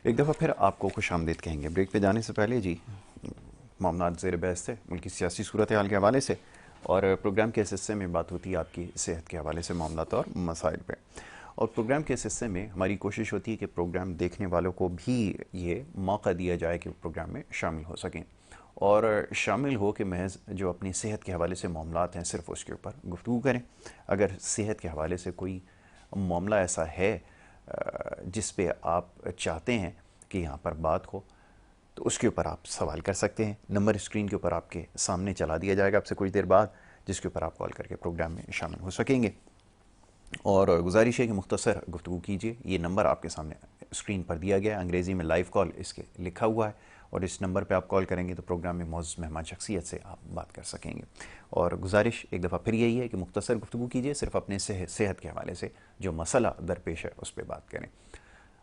एक दफ़ा फिर आपको खुशामदीद कहेंगे। ब्रेक पे जाने से पहले जी, मामलात ज़ेर बहस थे मुल्की सियासी सूरत हाल के हवाले से, और प्रोग्राम के इस हिस्से में बात होती है आपकी सेहत के हवाले से मामलात और मसाइल पे। और प्रोग्राम के इस हिस्से में हमारी कोशिश होती है कि प्रोग्राम देखने वालों को भी ये मौका दिया जाए कि प्रोग्राम में शामिल हो सकें, और शामिल हो कि महज जो अपनी सेहत के हवाले से मामलात हैं सिर्फ उसके ऊपर गुफ्तगू करें। अगर सेहत के हवाले से कोई मामला ऐसा है जिस पे आप चाहते हैं कि यहाँ पर बात हो, तो उसके ऊपर आप सवाल कर सकते हैं। नंबर स्क्रीन के ऊपर आपके सामने चला दिया जाएगा आपसे कुछ देर बाद, जिसके ऊपर आप कॉल करके प्रोग्राम में शामिल हो सकेंगे। और गुजारिश है कि मुख्तसर गुफ्तगू कीजिए। ये नंबर आपके सामने स्क्रीन पर दिया गया है, अंग्रेज़ी में लाइव कॉल इसके लिखा हुआ है, और इस नंबर पे आप कॉल करेंगे तो प्रोग्राम में मौजूद मेहमान शख्सियत से आप बात कर सकेंगे। और गुजारिश एक दफ़ा फिर यही है कि मुख्तसर गुफ्तगू कीजिए, सिर्फ अपने सेहत के हवाले से जो मसला दरपेश है उस पर बात करें।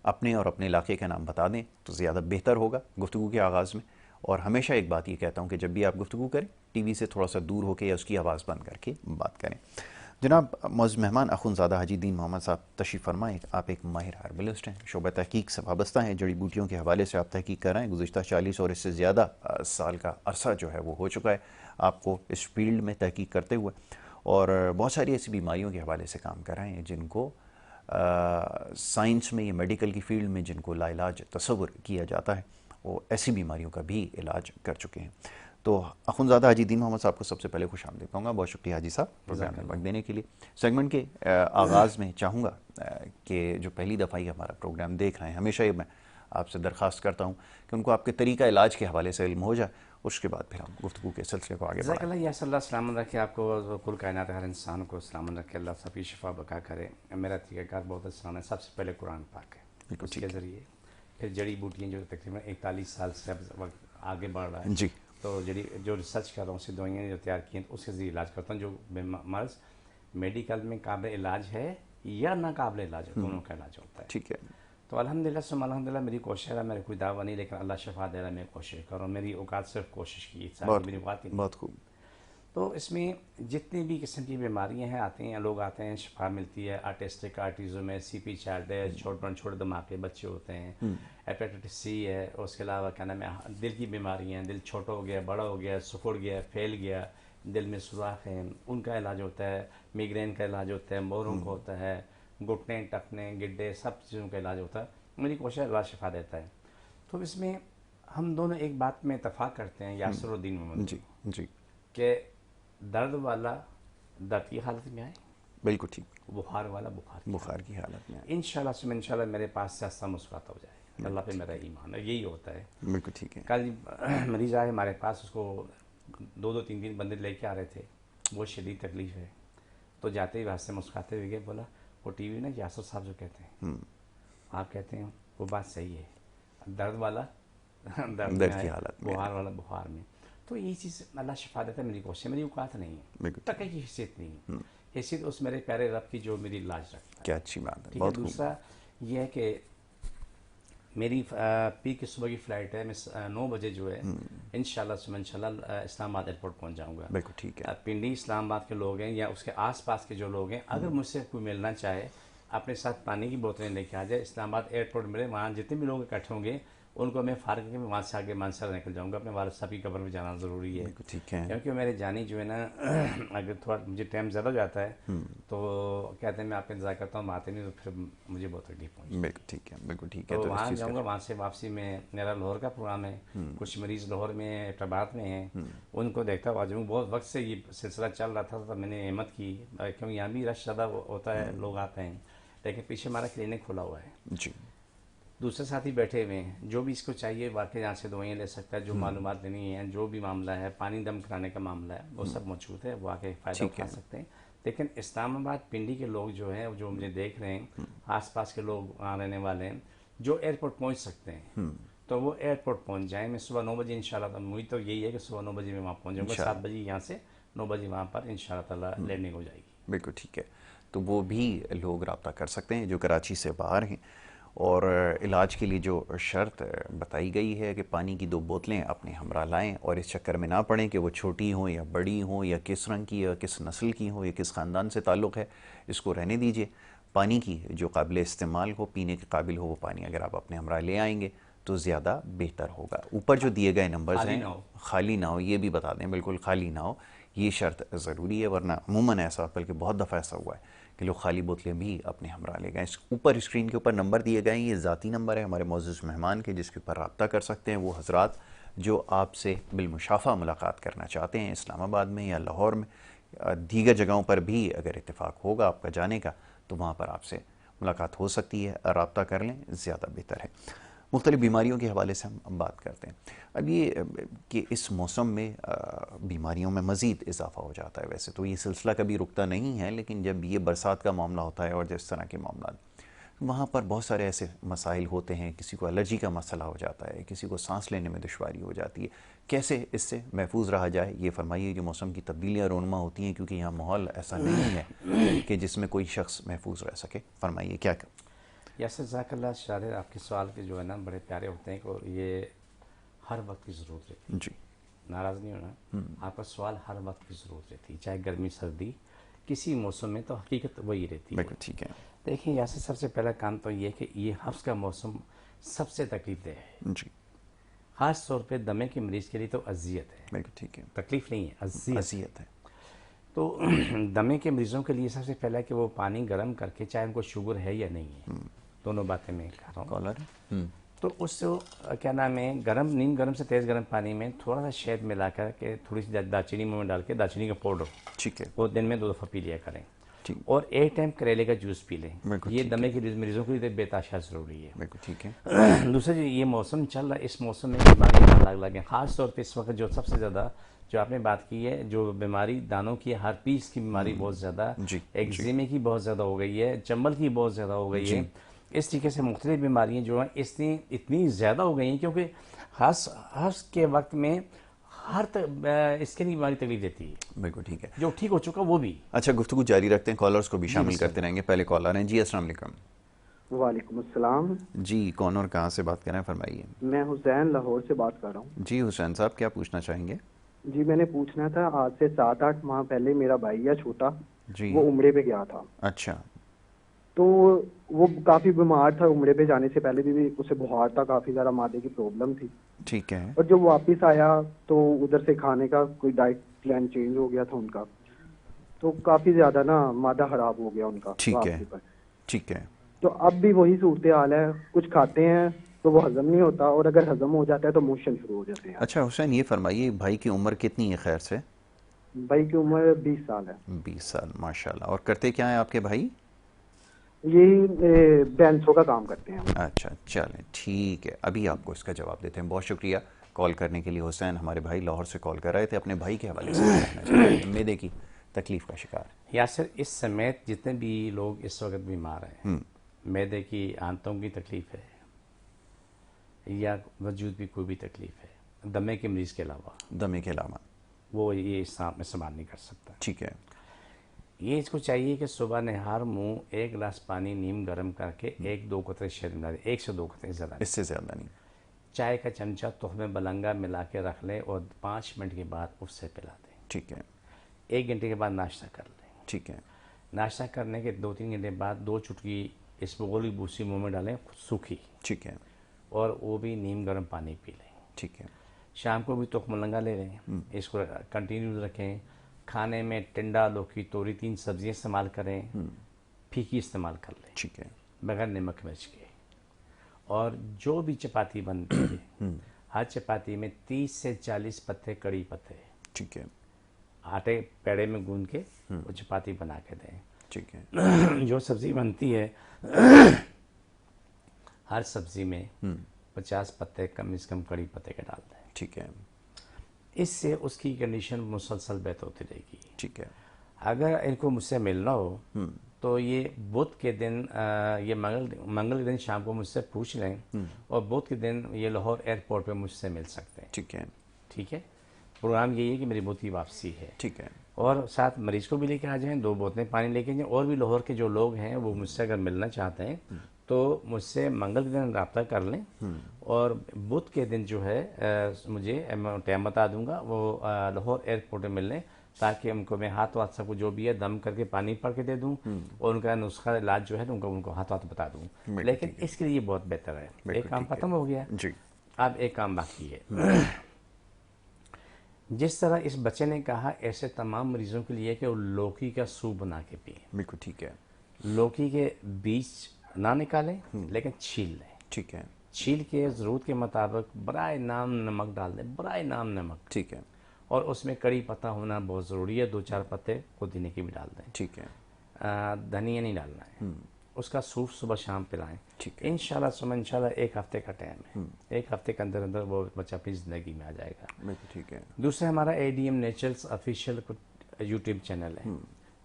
अपने और अपने इलाके का नाम बता दें तो ज़्यादा बेहतर होगा गुफ्तगू के आगाज़ में। और हमेशा एक बात ये कहता हूँ कि जब भी आप गुफ्तगू करें, टीवी से थोड़ा सा दूर होकर या उसकी आवाज़ बंद करके बात करें। जनाब मौजूद मेहमान अखुनज़ादा हाजी दीन मोहम्मद साहब तशरीफ़ फरमाएँ। आप एक माहिर हर्बलिस्ट हैं, शोबा तहकीक से वाबस्ता हैं, जड़ी बूटियों के हवाले से आप तहकीक कर रहे हैं। गुज़िश्ता 40 और इससे ज़्यादा साल का अरसा जो है वो हो चुका है आपको इस फील्ड में तहकीक करते हुए, और बहुत सारी ऐसी बीमारियों के हवाले से काम कर रहे हैं जिनको साइंस में या मेडिकल की फील्ड में जिनको लाइलाज तस्वुर किया जाता है, वो ऐसी बीमारियों का भी इलाज कर चुके हैं। तो अखुनज़ादा हाजी दीन मोहम्मद साहब को सबसे पहले खुश आमदीद कहूँगा। बहुत शुक्रिया हाजी साहब प्रोग्राम में वक्त देने के लिए। सेगमेंट के आगाज़ में चाहूँगा कि जो पहली दफ़ा ही हमारा प्रोग्राम देख रहे हैं, हमेशा ही मैं आपसे दरख्वास्त करता हूँ कि उनको आपके तरीका इलाज के हवाले से इल्म हो जाए, उसके बाद फिर हम गुफ्तगू के सिलसिले को आगे बढ़ाएं। अल्लाह सलामत रखे आपको, कुल कायनात हर इंसान को सलामत रखे, अल्लाह सबकी शिफा बका करे। मेरा तरीक़ाकार बहुत आसान है। सबसे पहले कुरान पाक है, उसके ज़रिए फिर जड़ी बूटियाँ जो तकरीबन 41 साल से वक्त आगे बढ़ रहा है जी। तो जो रिसर्च कर रहा हूँ, उससे दवाइयाँ जो तैयार की हैं तो उसके ज़रिए इलाज करता हूँ। जो मर्ज़ मेडिकल में काबिल इलाज है या नाकाबिल इलाज है, दोनों का इलाज होता है। ठीक है। तो अल्हम्दुलिल्लाह मेरी कोशिश है, मेरे कोई दावा नहीं, लेकिन अल्लाह शफा दे रहा है, मैं कोशिश कर रहा हूँ। मेरी औकात सिर्फ कोशिश की, मेरी औकात ही नहीं। बहुत खूब। तो इसमें जितनी भी किस्म की बीमारियां हैं आती हैं, लोग आते हैं, शफा मिलती है। आर्टिस्टिक आर्टिज़म है, CP चार्ट है, छोटे दिमाग के बच्चे होते हैं, हेपेटाइटिस C है, उसके अलावा क्या नाम है, दिल की बीमारियां हैं, दिल छोटा हो गया, बड़ा हो गया, सिकुड़ गया, फैल गया, दिल में सुराख है, उनका इलाज होता है। मिग्रेन का इलाज होता है, मोरों का होता है, घुटने टखने गिड्डे सब चीज़ों का इलाज होता है। मेरी कोशिश अल्लाह शफा देता है। तो इसमें हम दोनों एक बात में इतफाक़ करते हैं, यासरुद्दीन मोहम्मद जी जी, कि दर्द वाला दर्द की हालत में आए, बिल्कुल ठीक। बुखार वाला बुखार की हालत में इंशाल्लाह मेरे पास से आस्ता मुस्कुराता हो जाए। अल्लाह पे मेरा ईमान है, यही होता है। बिल्कुल ठीक है। कल मरीज आए हमारे पास, उसको 2-3 बंदे लेके आ रहे थे, बहुत शदीद तकलीफ़ है। तो जाते ही वास्ते मुस्कुराते हुए गए, बोला वो टीवी ना यासर साहब जो कहते हैं, आप कहते हैं वो बात सही है, दर्द वाला दर्द की हालत में, बुखार वाला बुखार में। तो यही चीज़ अल्लाह शिफा देता है। मेरी कोशिश, मेरी औकात नहीं है, तक की हैसियत नहीं है, हैसियत उस मेरे प्यारे रब की जो मेरी इलाज रखता है। क्या अच्छी बात है। ठीक है। दूसरा ये है कि मेरी पी की सुबह की फ़्लाइट है, मैं 9 बजे जो है इंशाल्लाह इस्लामाबाद एयरपोर्ट पहुंच जाऊंगा। बिल्कुल ठीक है। पिंडी इस्लामाबाद के लोग हैं या उसके आसपास के जो लोग हैं, अगर मुझसे कोई मिलना चाहे, अपने साथ पानी की बोतलें लेके आ जाए। इस्लामाबाद एयरपोर्ट मिले, वहाँ जितने भी लोग इकट्ठे होंगे उनको मैं फारग करके वहाँ से आगे मानसर निकल जाऊँगा। अपने वालिद साहब की कब्र में जाना ज़रूरी है। ठीक है। क्योंकि मेरे जानी जो है ना, अगर थोड़ा मुझे टाइम ज़्यादा हो जाता है तो कहते हैं मैं आपका इंतज़ार करता हूँ, आते नहीं तो फिर मुझे बहुत तकलीफ पहुँची। बिल्कुल ठीक है, बिल्कुल ठीक है। तो वहाँ जाऊँगा, वहाँ से वापसी में मेरा लाहौर का प्रोग्राम है, कुछ मरीज़ लाहौर में हैदराबाद में हैं, उनको देखता हुआ जाऊँ। बहुत वक्त से ये सिलसिला चल रहा था, तो मैंने हिम्मत की, क्योंकि यहाँ भी रश ज़्यादा होता है, लोग आते हैं, लेकिन पीछे हमारा क्लिनिक खुला हुआ है जी। दूसरे साथी बैठे हुए हैं, जो भी इसको चाहिए वाकई यहाँ से दवाइयाँ ले सकता है। जो मालूमात देनी है, जो भी मामला है, पानी दम कराने का मामला है, वो सब मौजूद है, वो आके फ़ायदा उठा सकते हैं। लेकिन इस्लामाबाद पिंडी के लोग जो हैं, जो मुझे देख रहे हैं, आसपास के लोग वहाँ रहने वाले हैं, जो एयरपोर्ट पहुँच सकते हैं तो वो एयरपोर्ट पहुँच जाएँ। मैं सुबह 9 बजे इंशाल्लाह, उम्मीद तो यही है कि सुबह 9 बजे मैं वहाँ पहुँच जाऊँगा। 7 बजे यहाँ से 9 बजे वहाँ पर इंशाल्लाह ताला लैंडिंग हो जाएगी। बिल्कुल ठीक है। तो वो भी लोग रब्ता कर सकते हैं जो कराची से बाहर हैं। और इलाज के लिए जो शर्त बताई गई है कि पानी की 2 बोतलें अपने हमरा लाएं, और इस चक्कर में ना पड़ें कि वो छोटी हों या बड़ी हों, या किस रंग की, या किस नस्ल की हों, या किस ख़ानदान से ताल्लुक़ है, इसको रहने दीजिए। पानी की जो काबिल इस्तेमाल हो, पीने के काबिल हो, वो पानी अगर आप अपने हमरा ले आएंगे तो ज़्यादा बेहतर होगा। ऊपर जो दिए गए नंबर्स खाली हैं, ना हो। खाली ना हो, ये भी बता दें, बिल्कुल खाली ना हो, ये शर्त ज़रूरी है, वरना अमूमन ऐसा, बल्कि बहुत दफ़ा ऐसा हुआ है कि लोग खाली बोतलें भी अपने हमरा ले गए। ऊपर स्क्रीन के ऊपर नंबर दिए गए हैं, ये ज़ाती नंबर है हमारे मोअज़्ज़ज़ मेहमान के, जिसके ऊपर रब्ता कर सकते हैं वो हज़रात जो आपसे बिलमुशाफ़ा मुलाकात करना चाहते हैं, इस्लामाबाद में या लाहौर में, दीगर जगहों पर भी अगर इत्तेफाक होगा आपका जाने का तो वहाँ पर आपसे मुलाकात हो सकती है। रब्ता कर लें, ज़्यादा बेहतर है। मुख्तलिफ़ बीमारियों के हवाले से हम अब बात करते हैं। अब ये कि इस मौसम में बीमारियों में मज़ीद इजाफ़ा हो जाता है। वैसे तो ये सिलसिला कभी रुकता नहीं है, लेकिन जब ये बरसात का मामला होता है और जिस तरह के मामला, वहाँ पर बहुत सारे ऐसे मसाइल होते हैं। किसी को एलर्जी का मसला हो जाता है, किसी को सांस लेने में दुश्वारी हो जाती है। कैसे इससे महफूज रहा जाए, ये फरमाइए। जो मौसम की तब्दीलियाँ रोनमा होती हैं, क्योंकि यहाँ माहौल ऐसा नहीं है कि जिसमें कोई शख्स महफूज रह सके, फरमाइए क्या कर। यासर ज़ाकल्ला शायर, आपके सवाल के जो है ना बड़े प्यारे होते हैं, और ये हर वक्त की ज़रूरत रहती है। जी, नाराज़ नहीं होना, आपका सवाल हर वक्त की ज़रूरत रहती है, चाहे गर्मी सर्दी, किसी मौसम में तो हकीकत वही रहती है। बिल्कुल ठीक है। देखिए यासर, सबसे पहला काम तो ये है कि ये हफ्स का मौसम सबसे तकलीफ देह है। जी, ख़ास तौर पे दमे के मरीज़ के लिए तो अजियत है, बिल्कुल ठीक है। तकलीफ़ नहीं है, अजियत। अज़ियत है। तो दमे के मरीज़ों के लिए सबसे पहला कि वो पानी गर्म करके, चाहे उनको शुगर है या नहीं है, दोनों बातें मैं कह रहा हूँ, कॉलर। तो उससे क्या नाम है, गरम, नीम गर्म से तेज़ गर्म पानी में थोड़ा सा शहद मिला कर के, थोड़ी सी दालचीनी मुँह में डाल के, दालचीनी का पाउडर, ठीक है। वो दिन में 2 दफ़ा पी लिया करें। ठीक, और एक टाइम करेले का जूस पी लें। बिल्कुल ये ठीक दमे है। के मरीज़ों के लिए बेताशा ज़रूरी है। बिल्कुल ठीक है। दूसरा, जो ये मौसम चल रहा है, इस मौसम में बीमारियाँ अलग अलग हैं। ख़ास तौर पे इस वक्त जो सबसे ज़्यादा, जो आपने बात की है, जो बीमारी दानों की, हार्पीस की बीमारी बहुत ज़्यादा, जी, जी, एक्जिमे की बहुत ज़्यादा हो गई है, चंबल की बहुत ज़्यादा हो गई जी, है। इस तरीके से मुख्तलिफ बीमारियाँ जो हैं इतनी ज़्यादा हो गई हैं, क्योंकि हर्ष के वक्त में इसके लिए बीमारी तकलीफ देती है। बिल्कुल ठीक है। जो ठीक हो चुका वो भी। अच्छा, गुफ्तगू जारी रखते हैं, कॉलर्स को भी जी शामिल बिस्मिल्लाह। करते रहेंगे। पहले कॉलर हैं जी, अस्सलाम वालेकुम। वालेकुम अस्सलाम। जी, कौन और कहाँ से बात कर रहे हैं, फरमाइए। मैं हुसैन लाहौर से बात कर रहा हूँ। जी हुसैन साहब, क्या पूछना चाहेंगे। जी, मैंने पूछना था, आज से 7-8 माह पहले मेरा भाई या छोटा, जी। वो उम्रे पे गया था। अच्छा। तो वो काफ़ी बीमार था। उम्रे पे जाने से पहले भी उसे बुखार था, काफ़ी ज़्यादा मादे की प्रॉब्लम थी। ठीक है। और जब वापस आया तो उधर से खाने का कोई डाइट प्लान चेंज हो गया था उनका, तो काफ़ी ज़्यादा ना मादा खराब हो गया उनका ठीक है। वापसी पर। ठीक है। तो अब भी वही सूरत हाल है, कुछ खाते हैं तो वो हजम नहीं होता, और अगर हजम हो जाता है तो मोशन शुरू हो जाते हैं। अच्छा हुसैन, ये फरमाइए, भाई की उम्र कितनी है खैर से। भाई की उम्र 20 साल है। 20 साल, माशाल्लाह। और करते क्या है आपके भाई। यही बैंसों का काम करते हैं। अच्छा, चलें ठीक है, अभी आपको इसका जवाब देते हैं। बहुत शुक्रिया कॉल करने के लिए हुसैन। हमारे भाई लाहौर से कॉल कर रहे थे, अपने भाई के हवाले से कहना चाहते हैं, मैदे की तकलीफ का शिकार। यासर, इस समय जितने भी लोग इस वक्त बीमार हैं, मैदे की, आंतों की तकलीफ है, या वजूद भी कोई भी तकलीफ है, दमे के मरीज़ के अलावा, दमे के अलावा, वो ये इस्तेमाल नहीं कर सकता। ठीक है। ये इसको चाहिए कि सुबह नहार मुँह 1 गिलास पानी नीम गर्म करके 1-2 कतरे शहद मिला दे, 1 से 2 कतरे, ज़्यादा नहीं। इससे ज़्यादा नहीं। चाय का चमचा तुहमे बलंगा मिला के रख लें और 5 मिनट के बाद उससे पिला दें। ठीक है। 1 घंटे के बाद नाश्ता कर लें। ठीक है। नाश्ता करने के 2-3 घंटे बाद 2 चुटकी इसबगोल की भूसी मुँह में डालें, सूखी, ठीक है। और वो भी नीम गर्म पानी पी लें। ठीक है। शाम को भी तुख्म लंगा ले लें, इसको कंटिन्यू रखें। खाने में टिंडा, लौकी, तोरी, 3 सब्जियां इस्तेमाल करें, फीकी इस्तेमाल कर लें, ठीक है। बगैर नमक मिर्च के। और जो भी चपाती बनती है, हर चपाती में 30 से 40 पत्ते कड़ी पत्ते, ठीक है। आटे पेड़े में गूंद के वो चपाती बना के दें। ठीक है। जो सब्ज़ी बनती है, हर सब्ज़ी में 50 पत्ते कम से कम कड़ी पत्ते के डाल दें। ठीक है। इससे उसकी कंडीशन मुसलसल बेहतर होती रहेगी। ठीक है। अगर इनको मुझसे मिलना हो तो ये बुध के दिन, ये मंगल के दिन शाम को मुझसे पूछ लें, और बुध के दिन ये लाहौर एयरपोर्ट पे मुझसे मिल सकते हैं। ठीक है। ठीक है। प्रोग्राम यही है कि मेरी बुध की वापसी है, ठीक है। और साथ मरीज को भी लेके आ जाएं, 2 बोतलें पानी लेके जाएं। और भी लाहौर के जो लोग हैं वो मुझसे अगर मिलना चाहते हैं तो मुझसे मंगल के दिन रब्ता कर लें, और बुध के दिन जो है मुझे टाइम बता दूंगा, वो लाहौर एयरपोर्ट में मिल लें। ताकि उनको मैं हाथ वाथ सब कुछ जो भी है दम करके पानी पढ़ के दे दूं और उनका नुस्खा इलाज जो है तो उनको हाथ वाथ बता दूं। बिल्कुल लेकिन ठीक है। इसके लिए बहुत बेहतर है। एक बिल्कुल काम ठीक है खत्म हो गया, जी। अब एक काम बाकी है। जिस तरह इस बच्चे ने कहा ऐसे तमाम मरीजों के लिए कि वो लौकी का सूप बना के पिए। बिल्कुल ठीक है। लौकी के बीज ना निकालें लेकिन छील लें। ठीक है। छील के ज़रूरत के मुताबिक बराए नाम नमक डाल दें, बराए नाम नमक। ठीक है। और उसमें कड़ी पत्ता होना बहुत ज़रूरी है, 2-4 पत्ते पुदीने के भी डाल दें। ठीक है। धनिया नहीं डालना है। उसका सूप सुबह शाम पिलाएं। ठीक है। इंशाल्लाह एक हफ्ते का टाइम है, एक हफ्ते के अंदर अंदर वो बच्चा अपनी ज़िंदगी में आ जाएगा। बिल्कुल ठीक है। दूसरा हमारा ADM naturals official YouTube channel है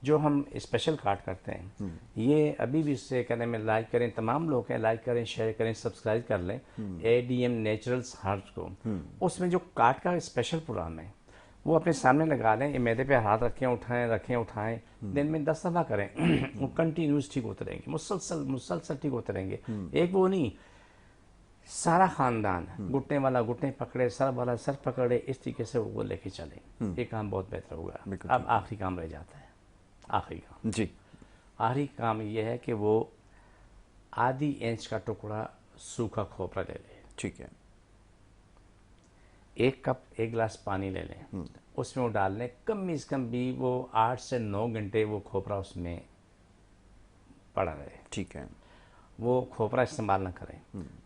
जो हम स्पेशल कार्ड करते हैं। ये अभी भी इससे कहने में लाइक करें, तमाम लोग हैं, लाइक करें, शेयर करें, सब्सक्राइब कर लें ADM नेचुरल्स हार्ट को। उसमें जो कार्ड का स्पेशल प्रोग्राम है वो अपने सामने लगा लें, ये मैदे पे हाथ रखें उठाएं, दिन में 10 दफ़ा करें। वो कंटिन्यूस ठीक होते रहेंगे, मुसलसल ठीक होते रहेंगे। एक वो नहीं, सारा खानदान घुटने वाला घुटने पकड़े, सर वाला सर पकड़े, इस तरीके से वो लेके चले। ये काम बहुत बेहतर होगा। बिल्कुल अब आखिरी काम रह जाता है, आखिरी काम। जी। आखिरी काम ये है कि वो आधी इंच का टुकड़ा सूखा खोपरा ले ले। ठीक है। 1 कप 1 गिलास पानी ले लें, उसमें वो डाल लें। कम से कम भी वो 8 से 9 घंटे वो खोपरा उसमें पड़ा रहे। ठीक है। वो खोपरा इस्तेमाल ना करें,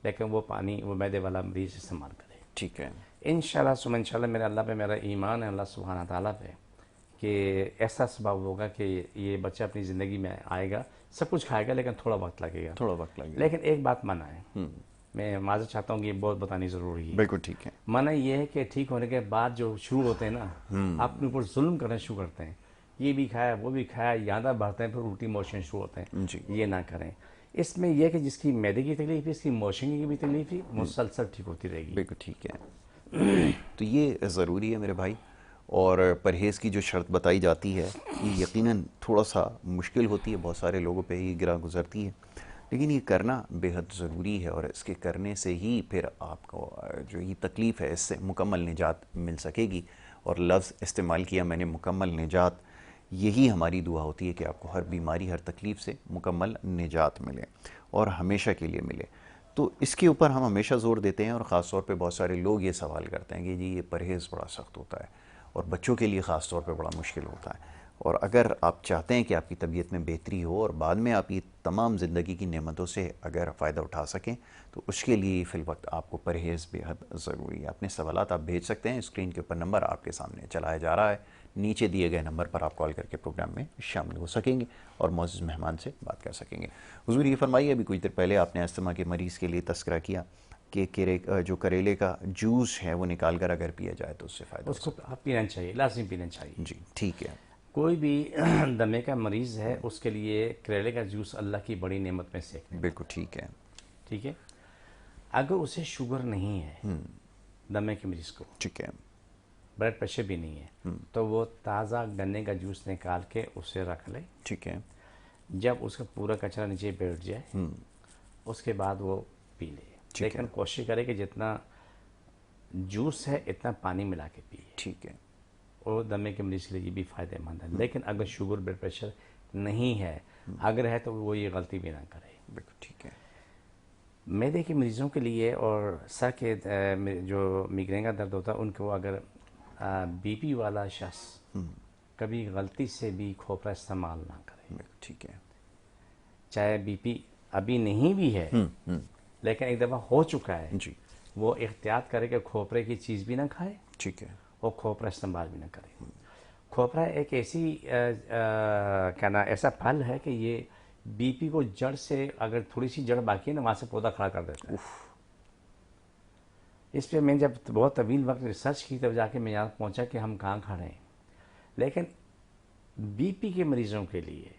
लेकिन वो पानी वो मैदे वाला मरीज इस्तेमाल करें। ठीक है। इंशाल्लाह मेरे अल्लाह पे मेरा ईमान है, अल्लाह सुब्हाना ताला पे, कि ऐसा सबब होगा कि ये बच्चा अपनी ज़िंदगी में आएगा, सब कुछ खाएगा, लेकिन थोड़ा वक्त लगेगा। थोड़ा वक्त लगेगा। लेकिन एक बात मना है, मैं माज़रत चाहता हूँ कि ये बहुत बतानी ज़रूरी है। बिल्कुल ठीक है। मना ये है कि ठीक होने के बाद जो शुरू होते हैं ना, अपने ऊपर जुल्म करना शुरू करते हैं, ये भी खाया वो भी खाया, यादा बढ़ते हैं, फिर उल्टी मोशन शुरू होते हैं। जी। ये ना करें। इसमें यह कि जिसकी मैदे की तकलीफ है, इसकी मोशन की भी तकलीफ है, मुसलसल ठीक होती रहेगी। बिल्कुल ठीक है। तो ये ज़रूरी है मेरे भाई। और परहेज़ की जो शर्त बताई जाती है ये यकीनन थोड़ा सा मुश्किल होती है, बहुत सारे लोगों पे ही गिरा गुजरती है, लेकिन ये करना बेहद ज़रूरी है। और इसके करने से ही फिर आपको जो ये तकलीफ़ है इससे मुकम्मल निजात मिल सकेगी। और लफ्ज़ इस्तेमाल किया मैंने, मुकम्मल निजात, यही हमारी दुआ होती है कि आपको हर बीमारी हर तकलीफ़ से मुकम्मल निजात मिले और हमेशा के लिए मिले। तो इसके ऊपर हम हमेशा ज़ोर देते हैं और ख़ास तौर पे बहुत सारे लोग ये सवाल करते हैं कि जी ये परहेज़ बड़ा सख्त होता है और बच्चों के लिए ख़ास तौर पे बड़ा मुश्किल होता है। और अगर आप चाहते हैं कि आपकी तबीयत में बेहतरी हो और बाद में आप ये तमाम ज़िंदगी की नेमतों से अगर फ़ायदा उठा सकें, तो उसके लिए फ़िल वक्त आपको परहेज़ बेहद ज़रूरी है। अपने सवालात आप भेज सकते हैं, स्क्रीन के ऊपर नंबर आपके सामने चलाया जा रहा है, नीचे दिए गए नंबर पर आप कॉल करके प्रोग्राम में शामिल हो सकेंगे और मौजूद मेहमान से बात कर सकेंगे। हुजूर ये फरमाइए, अभी कुछ देर पहले आपने अस्थमा के मरीज़ के लिए तस्करा किया कि जो करेले का जूस है वो निकाल कर अगर पिया जाए तो उससे फ़ायदा उसको आप पीना चाहिए, लाजमी पीना चाहिए। जी ठीक है। कोई भी दमे का मरीज़ है उसके लिए करेले का जूस अल्लाह की बड़ी नेमत में से। बिल्कुल ठीक है। ठीक है। अगर उसे शुगर नहीं है, दमे के मरीज़ को ठीक है। ब्लड प्रेशर भी नहीं है, तो वो ताज़ा गन्ने का जूस निकाल के उसे रख ले। ठीक है। जब उसका पूरा कचरा नीचे बैठ जाए उसके बाद वो पी ले। लेकिन कोशिश करे कि जितना जूस है इतना पानी मिला के पिए। ठीक है। और दमे के मरीज़ के लिए ये भी फ़ायदेमंद है। लेकिन अगर शुगर ब्लड प्रेशर नहीं है, अगर है, तो वो ये गलती भी ना करे। बिल्कुल ठीक है। मैदे के मरीज़ों के लिए और सर के जो मिग्रेन का दर्द होता है उनको, अगर BP वाला शख्स कभी गलती से भी खोपरा इस्तेमाल ना करे। बिल्कुल ठीक है। चाहे BP अभी नहीं भी है लेकिन एक दफ़ा हो चुका है, जी वो एहतियात करे कि खोपरे की चीज़ भी ना खाए ठीक है। और खोपरा इस्तेमाल भी ना करे। खोपरा एक ऐसी क्या ना ऐसा फल है कि ये BP को जड़ से, अगर थोड़ी सी जड़ बाकी है ना, वहाँ से पौधा खड़ा कर देता है। इस पर मैंने जब बहुत तवील वक्त रिसर्च की तब जाके मैं यहाँ पहुँचा कि हम कहाँ खड़े हैं। लेकिन BP के मरीज़ों के लिए,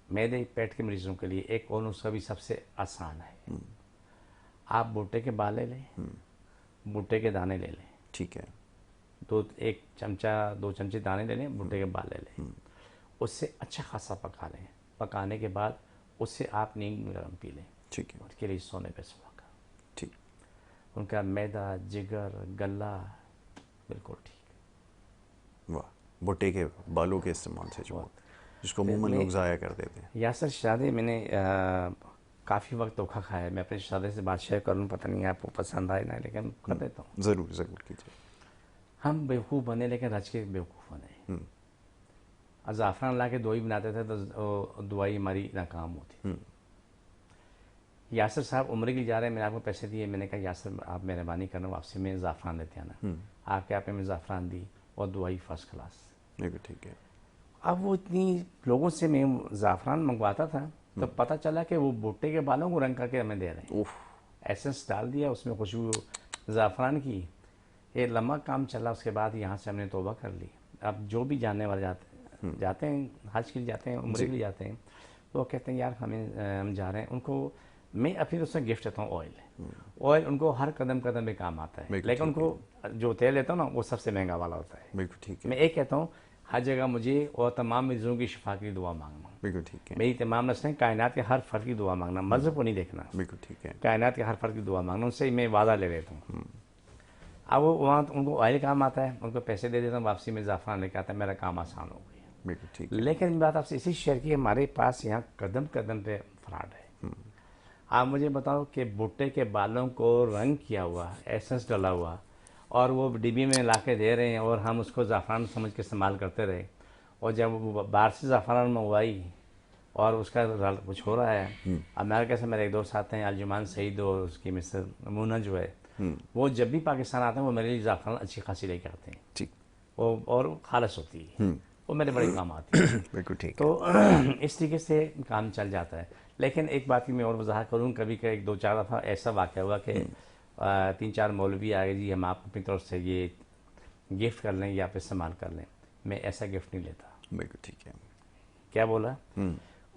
मैदे पेट के मरीज़ों के लिए एक और नुस्खा भी सबसे आसान है। आप भुट्टे के बाल ले लें, भुट्टे के दाने ले लें, ठीक है। 2 चमचे दाने ले लें, भुट्टे के बाल ले लें, उससे अच्छा खासा पका लें। पकाने के बाद उससे आप नींद गरम पी लें। ठीक है। उसके लिए सोने पे सुहागा। ठीक। उनका मैदा, जिगर, गला बिल्कुल ठीक। वाह, भुट्टे के बालों के इस्तेमाल से जो जिसको अमूमन लोग ज़ाया कर देते हैं। जिसको अमूमन लोग ज़ाया कर देते हैं। यासर शादी मैंने काफ़ी वक्त धोखा खाया है। मैं अपने शादी से बात शेयर करूँ, पता नहीं आपको पसंद आए ना, लेकिन कर देता हूँ। ज़रूर ज़रूर कीजिए। हम बेवकूफ़ बने, लेकिन रच के बेवकूफ़ बने। ज़ाफ़रान ला के दवाई बनाते थे तो दवाई हमारी नाकाम होती। यासर साहब उम्र के लिए जा रहे हैं, मैंने आपको पैसे दिए, मैंने कहा यासर आप मेहरबानी करना वापसी में ज़ाफ़रान लेते आना। आके आपने में ज़ाफ़रान दी और दवाई फर्स्ट क्लास। ठीक है। अब वो इतनी लोगों से मैं ज़ाफ़रान मंगवाता था, तो पता चला कि वो भुट्टे के बालों को रंग करके हमें दे रहे हैं। एसेंस डाल दिया उसमें, खुशबू ज़ाफ़रान की। ये लंबा काम चला, उसके बाद यहाँ से हमने तौबा कर ली। अब जो भी जानने वाले जाते हैं हज के लिए जाते हैं, उम्र के लिए जाते हैं, वो कहते हैं यार हम जा रहे हैं। उनको मैं अपनी तरफ से गिफ्ट देता हूँ ऑयल उनको हर कदम कदम पे काम आता है, लेकिन उनको जो तेल लेता हूँ ना वो सबसे महंगा वाला होता है। बिल्कुल ठीक है। मैं एक कहता हूँ हर जगह मुझे और तमाम मरीजों की शिफा की दुआ मांगना। बिल्कुल ठीक है। मेरी तमाम नस्लें कायनात के हर फर्द की दुआ मांगना, मज़हब को नहीं देखना। बिल्कुल ठीक है। कायनात के हर फर्द की दुआ मांगना, उनसे मैं वादा ले लेता हूँ। अब वो वहाँ उनको ऑयल काम आता है, उनको पैसे दे देता हूँ, वापसी में ज़ाफ़रान लेके आता है, मेरा काम आसान हो गया। बिल्कुल ठीक है। लेकिन बात आपसे इसी शेयर की, हमारे पास यहाँ कदम कदम पे फ्रॉड है। आप मुझे बताओ कि भुट्टे के बालों को रंग किया हुआ, एसेंस डाला हुआ, और वो डिब्बी में ला के दे रहे हैं, और हम उसको ज़ाफ़रान समझ के इस्तेमाल करते रहे। और जब वो बाहर से ज़ाफ़रान मंगवाई और उसका रिजल्ट कुछ हो रहा है। अमेरिका से मेरे एक दोस्त आते हैं, अलजुमान सईद और उसकी मिस्टर मुना जो है, वो जब भी पाकिस्तान आते हैं वो मेरे लिए ज़ाफ़रान अच्छी खासी लेके आते हैं। ठीक। वो और खालस होती है, वो मेरे बड़े काम आती है। बिल्कुल ठीक है। तो इस तरीके से काम चल जाता है। लेकिन एक बात की मैं और वजाहत करूँ, कभी का एक दो चार दफ़ा ऐसा वाक़या हुआ कि 3-4 मौलवी आ गए, जी हम आपको अपनी तरफ से ये गिफ्ट कर लें या आप इस्तेमाल कर लें। मैं ऐसा गिफ्ट नहीं लेता। बिल्कुल ठीक है। क्या बोला?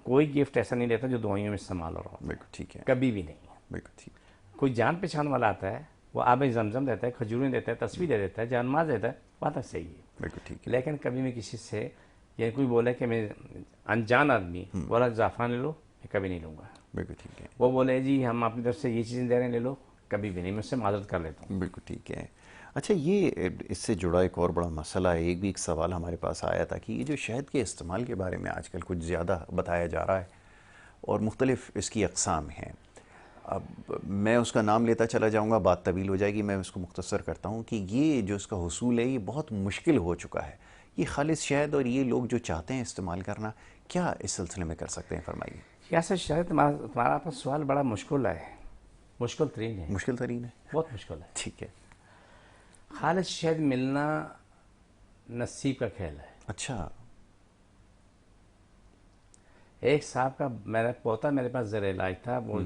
कोई गिफ्ट ऐसा नहीं लेता जो दवाइयों में इस्तेमाल हो रहा हो। बिल्कुल ठीक है। कभी भी नहीं। बिल्कुल ठीक। कोई जान पहचान वाला आता है, वो आब जमजम देता है, खजूरें देता है, तस्वीर दे देता है, जानमाज देता है, बात तो सही है। बिल्कुल ठीक है। लेकिन कभी मैं किसी से, या कोई बोले कि मैं अनजान आदमी बोला ज़ाफ़रान ले लो, मैं कभी नहीं लूँगा। बिल्कुल ठीक है। वो बोले जी हम अपनी तरफ से ये चीज़ें दे रहे हैं, ले लो, कभी भी नहीं, मैं उससे माजरत कर लेता हूँ। बिल्कुल ठीक है। अच्छा, ये इससे जुड़ा एक और बड़ा मसला है। एक सवाल हमारे पास आया था कि ये जो शहद के इस्तेमाल के बारे में आजकल कुछ ज़्यादा बताया जा रहा है और मुख्तलिफ इसकी अक़साम हैं। अब मैं उसका नाम लेता चला जाऊंगा, बात तवील हो जाएगी, मैं उसको मुख्तसर करता हूँ कि ये जो इसका हुसूल है ये बहुत मुश्किल हो चुका है। ये खालिस शहद और ये लोग जो चाहते हैं इस्तेमाल करना, क्या इस सिलसिले में कर सकते हैं, फरमाइए। यासर शायद तुम्हारा आपका सवाल बड़ा मुश्किल है, मुश्किल तरीन है। मुश्किल तरीन है, बहुत मुश्किल है। ठीक है। खालिद शहद मिलना नसीब का खेल है। अच्छा। एक साहब का मेरा पोता मेरे पास ज़र इलाज था, वो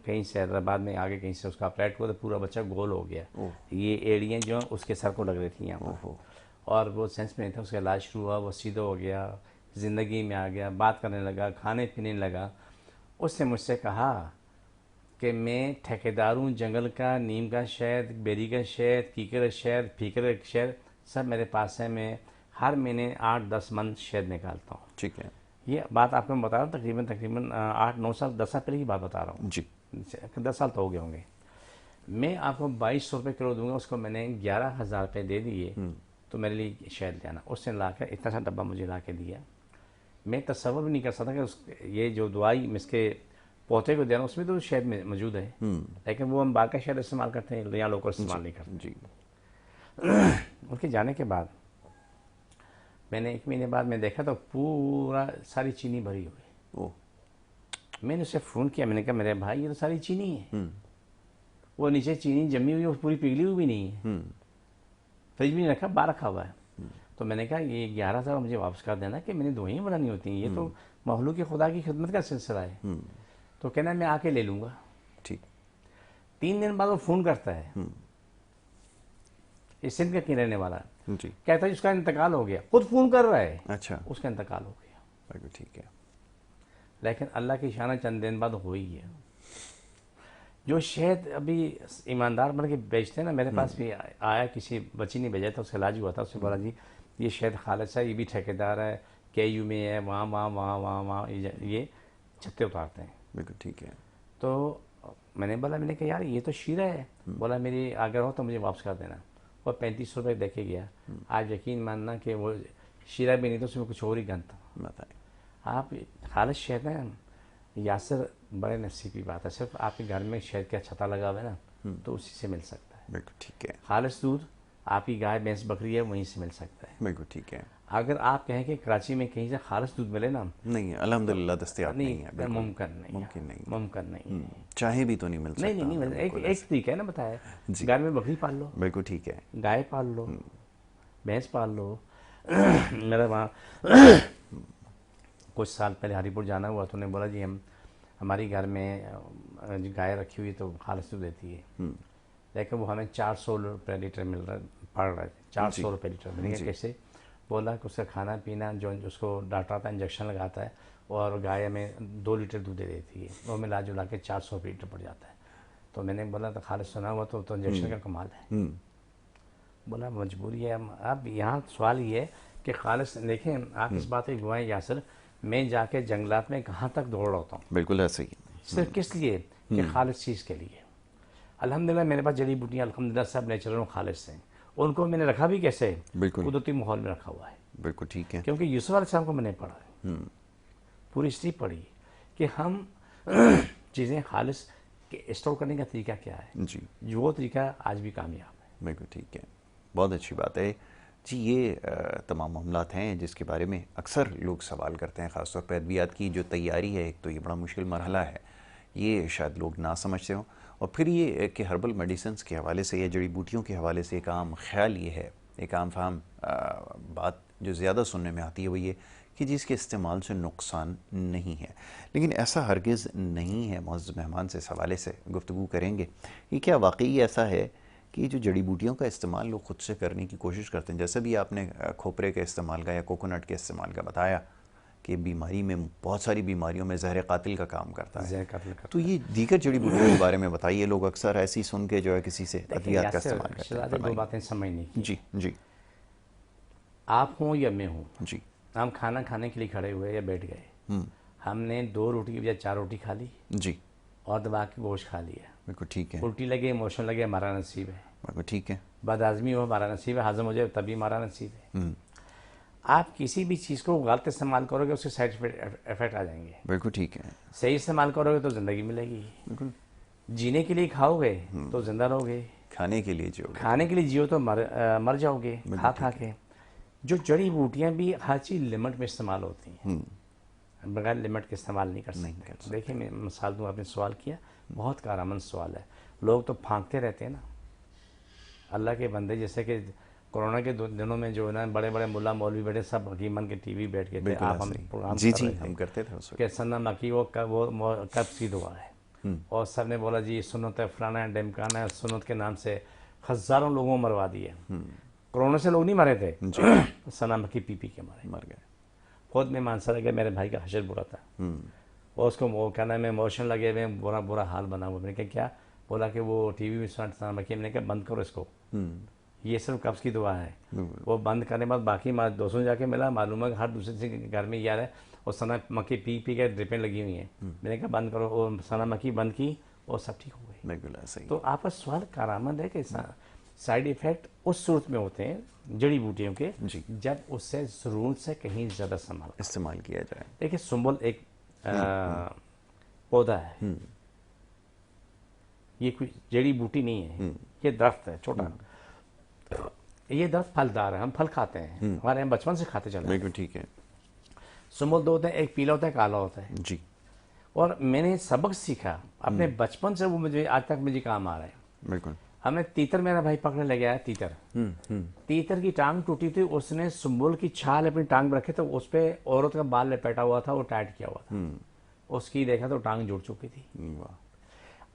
कहीं से हैदराबाद में आगे कहीं से उसका ऑपरेट हुआ तो पूरा बच्चा गोल हो गया। ये एड़ियाँ जो उसके सर को लग रही थी यहाँ पर, और वो सेंस में नहीं था। उसका इलाज शुरू हुआ, वो सीधा हो गया, ज़िंदगी में आ गया, बात करने लगा, खाने पीने लगा। उसने मुझसे कहा कि मैं ठेकेदार हूँ जंगल का, नीम का शहद, बेरी का शहद, कीकर का शहद, फीकर का शहद सब मेरे पास है। मैं हर महीने 8-10 मन शहद निकालता हूँ। ठीक है। ये बात आपको मैं बता रहा हूँ, तकरीबन 8-9 साल 10 साल पहले की बात बता रहा हूँ जी। 10 साल तो हो गए होंगे। मैं आपको 2200 रुपये किलो दूंगा, उसको मैंने 11,000 रुपये दे दिए, तो मेरे लिए शहद लेना। उसने ला कर इतना सा डब्बा मुझे ला के दिया। मैं तस्वर भी नहीं कर सकता कि ये जो दवाई मैं इसके पोते को दे रहा हूँ उसमें तो शहद में मौजूद है, लेकिन वो हम बाहर का शहद इस्तेमाल करते हैं, यहाँ लोग इस्तेमाल नहीं करते जी। उनके जाने के बाद मैंने 1 महीने बाद मैं देखा तो पूरा सारी चीनी भरी हुई। मैंने उसे फ़ोन किया, मैंने कहा मेरे भाई ये तो सारी चीनी है। वो नीचे चीनी जमी हुई, वो पूरी पिघली हुई भी नहीं है, फ्रिज भी नहीं रखा, बाहर रखा हुआ है। तो मैंने कहा ये 11,000 मुझे वापस कर देना कि मैंने दवाइयाँ बनानी होती हैं, ये तो मखलूक की खुदा की खिदमत का सिलसिला है। तो कहना मैं आके ले लूँगा। ठीक। 3 दिन बाद वो फ़ोन करता है, ये सिंध का रहने वाला है जी। कहता है उसका इंतकाल हो गया, खुद फ़ोन कर रहा है। अच्छा। उसका इंतकाल हो गया। ठीक है। लेकिन अल्लाह की शान चंद दिन बाद हो ही गया। जो शहद अभी ईमानदार बन के बेचते हैं ना, मेरे पास भी आया, किसी बच्ची ने भेजा था, उसका इलाज हुआ था। उससे बोला जी ये शहद खालिद है, ये भी ठेकेदार है, KU में है, वहाँ ये छत्ते उतारते हैं। बिल्कुल ठीक है। तो मैंने कहा यार ये तो शीरा है। बोला मेरी अगर हो तो मुझे वापस कर देना। और 3500 रुपये दे के गया। आज यकीन मानना कि वो शीरा भी नहीं तो उसमें कुछ और ही गंद था। बताएं। आप खालिश शहद ना, यासर बड़े नसीब की बात है, सिर्फ आपके घर में शहद का छत्ता लगा हुआ है ना, तो उसी से मिल सकता है। बिल्कुल ठीक है। खालिश दूध आपकी गाय भैंस बकरी है वहीं से मिल सकता है। बिल्कुल ठीक है। अगर आप कहें कि कराची में कहीं से खालिश दूध मिले ना, नहीं, अल्हम्दुलिल्लाह दस्तयाब नहीं है। नहीं, बिल्कुल मुमकिन नहीं है, मुमकिन नहीं है। मुमकिन नहीं है। चाहे भी तो नहीं मिल सकता। नहीं नहीं नहीं मिल, एक एक तरीका है ना बताया, जी। घर में बकरी पाल लो, बिल्कुल ठीक है। गाय पाल लो, भैंस पाल लो। मेरा वहाँ कुछ साल पहले हरीपुर जाना हुआ तो उन्होंने बोला जी हमारी घर में गाय रखी हुई तो खालिश दूध देती है, लेकिन वो हमें 400 रुपये लीटर मिल रहा पड़ रहा है, 400 रुपये लीटर मिलेंगे कैसे? बोला कि उसका खाना पीना जो उसको डॉक्टर आता है, इंजेक्शन लगाता है, और गाय हमें 2 लीटर दूध दे देती है, वो मिला जुला के 400 रुपये लीटर पड़ जाता है। तो मैंने बोला तो खालिश सुना हुआ तो इंजेक्शन का कमाल है। बोला मजबूरी है। अब यहाँ सवाल ये है कि खालिश देखें, आप इस बात की गवाह यासर, मैं जाके जंगलात में कहाँ तक दौड़ रहा हूँ, बिल्कुल ऐसे ही। सिर्फ किस लिए कि खालिश चीज़ के लिए। अल्हम्दुलिल्लाह मेरे पास जड़ी बूटियाँ अल्हम्दुलिल्लाह सब नेचुरल खालिश हैं। उनको मैंने रखा भी कैसे? बिल्कुल कुदरती माहौल में रखा हुआ है। बिल्कुल ठीक है। क्योंकि यूसुफ अलैहिस्सलाम को मैंने पढ़ा है, पूरी हिस्ट्री पढ़ी कि हम चीज़ें खालिश के स्टोर करने का तरीका क्या है, जी जो वो तरीका आज भी कामयाब है। बिल्कुल ठीक है। बहुत अच्छी बात है जी। ये तमाम मामलात हैं जिसके बारे में अक्सर लोग सवाल करते हैं, ख़ासतौर पर अद्वियात की जो तैयारी है, एक तो ये बड़ा मुश्किल मरहला है, ये शायद लोग ना समझते हों। और फिर ये कि हर्बल मेडिसिन्स के हवाले से या जड़ी बूटियों के हवाले से एक आम ख्याल ये है, एक आम फाहम बात जो ज़्यादा सुनने में आती है वो ये कि जिसके इस्तेमाल से नुकसान नहीं है, लेकिन ऐसा हरगिज़ नहीं है। मुअज़्ज़ज़ मेहमान से इस हवाले से गुफ्तगू करेंगे कि क्या वाकई ऐसा है कि जो जड़ी बूटियों का इस्तेमाल लोग खुद से करने की कोशिश करते हैं, जैसे भी आपने खोपरे के इस्तेमाल का या कोकोनट के इस्तेमाल का बताया कि बीमारी में, बहुत सारी बीमारियों में ज़हर कातिल का काम करता है, तो ये दीगर जड़ी बूटियों के बारे में बताइए। लोग अक्सर ऐसी सुन के जो है किसी से अद्वियात का इस्तेमाल करते हैं। 2 बातें समझने की। जी जी। आप हों या मैं हूँ, जी। हम खाना खाने के लिए खड़े हुए या बैठ गए, हमने 2 रोटी की बजाय 4 रोटी खा ली जी, और दबा के गोश्त खा लिया। बिल्कुल ठीक है। उल्टी लगे, इमोशन लगे, हमारा नसीब है। बिल्कुल ठीक है। बदआज़मी हो, हमारा नसीब है। हजम हो जाए तभी हमारा नसीब है। आप किसी भी चीज़ को गलत इस्तेमाल करोगे उसके साइड इफेक्ट आ जाएंगे। बिल्कुल ठीक है। सही इस्तेमाल करोगे तो ज़िंदगी मिलेगी। बिल्कुल। जीने के लिए खाओगे तो जिंदा रहोगे, खाने के लिए जियोगे, खाने के लिए जियो तो मर जाओगे खा खा के। जो जड़ी बूटियाँ भी हर चीज़ लिमिट में इस्तेमाल होती हैं, बगैर लिमिट के इस्तेमाल नहीं कर सकते। देखिए मैं मिसाल दूँ, आपने सवाल किया, बहुत कारआमद सवाल है। लोग तो फांकते रहते हैं ना, अल्लाह के बंदे, जैसे कि कोरोना के दिनों में जो है ना बड़े बड़े मुल्ला मौलवी बैठे, सब हकीमन के टीवी बैठ गए थे। आप हम प्रोग्राम जी जी हम करते थे उस वक्त, सन्ना मकी वो कब्ज़ की दुआ है, और सब ने बोला जी सुन्नत है, फलाना है, डमकाना है, सुन्नत के नाम से हज़ारों लोगों को मरवा दिए। कोरोना से लोग नहीं मरे थे, सन्ना मकी पी के मर गए। खुद में मानसा लगे मेरे भाई का हशर बुरा था, और उसको वो क्या नाम है इमोशन लगे हुए, बुरा बुरा हाल बना हुआ। मैंने कहा क्या? बोला कि वो टीवी में सन्ना मकी, मैंने कहा बंद करो इसको, ये सिर्फ कब्ज़ की दुआ है। वो बंद करने के बाद बाकी दोस्तों जाके मिला, मालूम है हर दूसरे से घर में यार है, और सना मक्खी पी के ड्रिपें लगी हुई हैं। मैंने कहा बंद करो, और सना मक्खी बंद की और सब ठीक हो गई। बिल्कुल ऐसे ही। तो आपका सवाल कारआमद है कि साइड इफ़ेक्ट उस सूरत में होते हैं जड़ी बूटियों के जब उससे ज़रूरत से कहीं ज़्यादा इस्तेमाल किया जाए। देखिए सुंबल एक पौधा है, ये कोई जड़ी बूटी नहीं है, ये दरख्त है छोटा। ये दरख्त फलदार है, हम फल खाते हैं, हमारे यहाँ बचपन से खाते चले। बिल्कुल ठीक है। सुंबल 2 होते हैं, एक पीला होता है, काला होता है जी। और मैंने सबक सीखा अपने बचपन से, वो मुझे आज तक मुझे काम आ रहा है। बिल्कुल। हमने तीतर, मेरा भाई पकड़ने ले गया है तीतर, तीतर की टांग टूटी थी, उसने सुंबल की छाल अपनी टांग में रखे, तो उस पर औरत का बाल लपेटा हुआ था, वो टाइट किया हुआ था, उसकी देखा तो टांग जुड़ चुकी थी। वाह।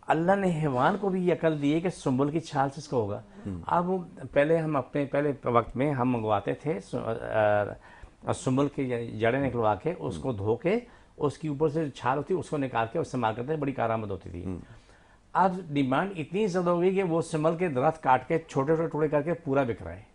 अल्लाह ने हैवान को भी ये अकल दी है कि सुंबल की छाल से इसको होगा। अब पहले हम अपने पहले वक्त में हम मंगवाते थे सुंबल की जड़ें निकलवा के, उसको धो के, उसकी ऊपर से छाल होती उसको निकाल के इस्तेमाल करते, बड़ी कारामद होती थी। अब डिमांड इतनी ज़्यादा हो गई कि वो सुंबल के दरख्त काट के छोटे छोटे टुकड़े करके पूरा बिक रहा है,